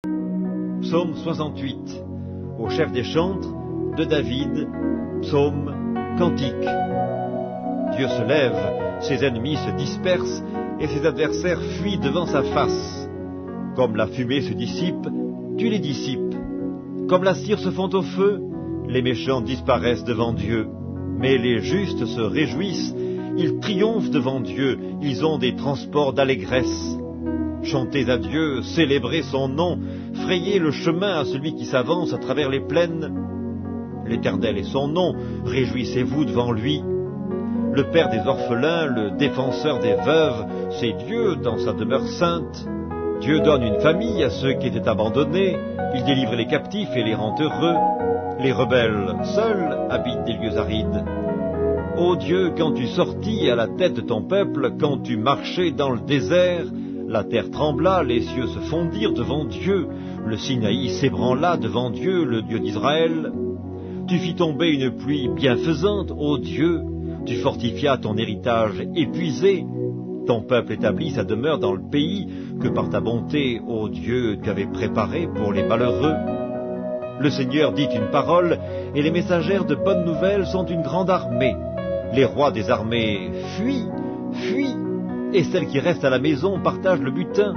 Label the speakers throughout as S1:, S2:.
S1: Psaume 68. Au chef des chantres, de David, psaume, cantique. Dieu se lève, ses ennemis se dispersent, et ses adversaires fuient devant sa face. Comme la fumée se dissipe, tu les dissipes. Comme la cire se fond au feu, les méchants disparaissent devant Dieu. Mais les justes se réjouissent, ils triomphent devant Dieu, ils ont des transports d'allégresse. Chantez à Dieu, célébrez son nom, frayez le chemin à celui qui s'avance à travers les plaines. L'Éternel est son nom, réjouissez-vous devant lui. Le Père des orphelins, le défenseur des veuves, c'est Dieu dans sa demeure sainte. Dieu donne une famille à ceux qui étaient abandonnés, il délivre les captifs et les rend heureux. Les rebelles, seuls, habitent des lieux arides. Ô Dieu, quand tu sortis à la tête de ton peuple, quand tu marchais dans le désert, la terre trembla, les cieux se fondirent devant Dieu, le Sinaï s'ébranla devant Dieu, le Dieu d'Israël. Tu fis tomber une pluie bienfaisante, ô Dieu, tu fortifias ton héritage épuisé. Ton peuple établit sa demeure dans le pays que par ta bonté, ô Dieu, tu avais préparé pour les malheureux. Le Seigneur dit une parole, et les messagères de bonnes nouvelles sont une grande armée. Les rois des armées fuient, fuient, et celles qui restent à la maison partagent le butin.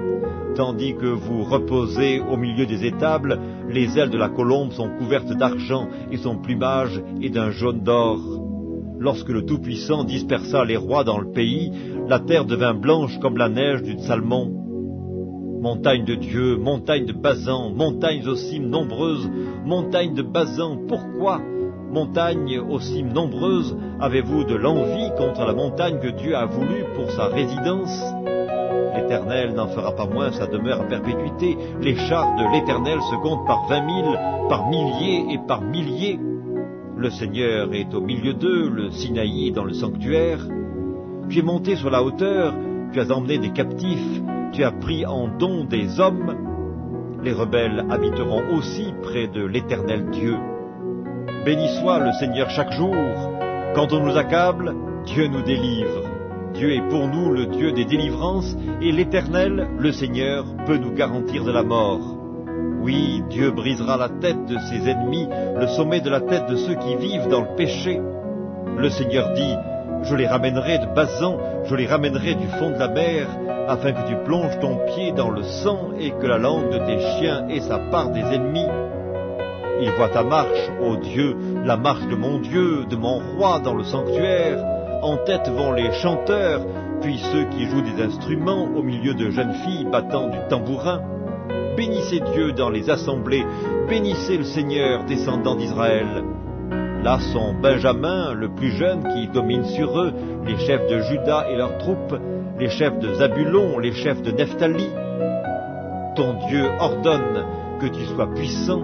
S1: Tandis que vous reposez au milieu des étables, les ailes de la colombe sont couvertes d'argent, et son plumage est d'un jaune d'or. Lorsque le Tout-Puissant dispersa les rois dans le pays, la terre devint blanche comme la neige du Salmon. Montagne de Dieu, montagne de Basan, montagnes aux cimes nombreuses, montagnes de Basan, pourquoi, montagnes aux cimes nombreuses, avez-vous de l'envie contre la montagne que Dieu a voulue pour sa résidence? L'Éternel n'en fera pas moins sa demeure à perpétuité, les chars de l'Éternel se comptent par 20 000, par milliers et par milliers. Le Seigneur est au milieu d'eux, le Sinaï est dans le sanctuaire. Tu es monté sur la hauteur, tu as emmené des captifs, tu as pris en don des hommes. Les rebelles habiteront aussi près de l'Éternel Dieu. Béni soit le Seigneur chaque jour. Quand on nous accable, Dieu nous délivre. Dieu est pour nous le Dieu des délivrances, et l'Éternel, le Seigneur, peut nous garantir de la mort. Oui, Dieu brisera la tête de ses ennemis, le sommet de la tête de ceux qui vivent dans le péché. Le Seigneur dit, je les ramènerai de Basan, je les ramènerai du fond de la mer, afin que tu plonges ton pied dans le sang et que la langue de tes chiens ait sa part des ennemis. Il voit ta marche, ô Dieu, la marche de mon Dieu, de mon roi dans le sanctuaire. En tête vont les chanteurs, puis ceux qui jouent des instruments au milieu de jeunes filles battant du tambourin. Bénissez Dieu dans les assemblées, bénissez le Seigneur, descendant d'Israël. Là sont Benjamin, le plus jeune, qui domine sur eux, les chefs de Juda et leurs troupes, les chefs de Zabulon, les chefs de Nephtali. Ton Dieu ordonne que tu sois puissant,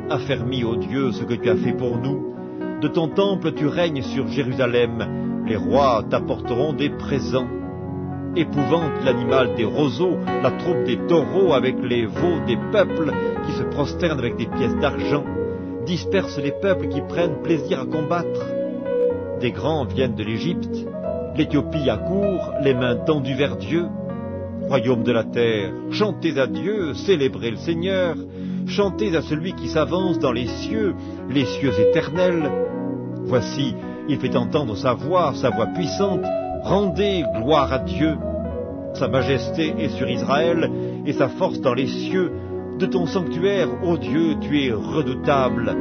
S1: affermis, ô Dieu, ce que tu as fait pour nous. De ton temple tu règnes sur Jérusalem, les rois t'apporteront des présents. Épouvante l'animal des roseaux, la troupe des taureaux avec les veaux des peuples qui se prosternent avec des pièces d'argent. Disperse les peuples qui prennent plaisir à combattre. Des grands viennent de l'Égypte, l'Éthiopie accourt, les mains tendues vers Dieu. Royaume de la terre, chantez à Dieu, célébrez le Seigneur, chantez à celui qui s'avance dans les cieux éternels. Voici, il fait entendre sa voix puissante, rendez gloire à Dieu. Sa majesté est sur Israël, et sa force dans les cieux. De ton sanctuaire, ô Dieu, tu es redoutable.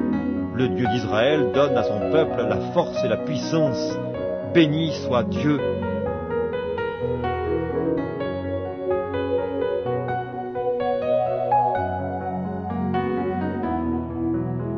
S1: Le Dieu d'Israël donne à son peuple la force et la puissance. Béni soit Dieu.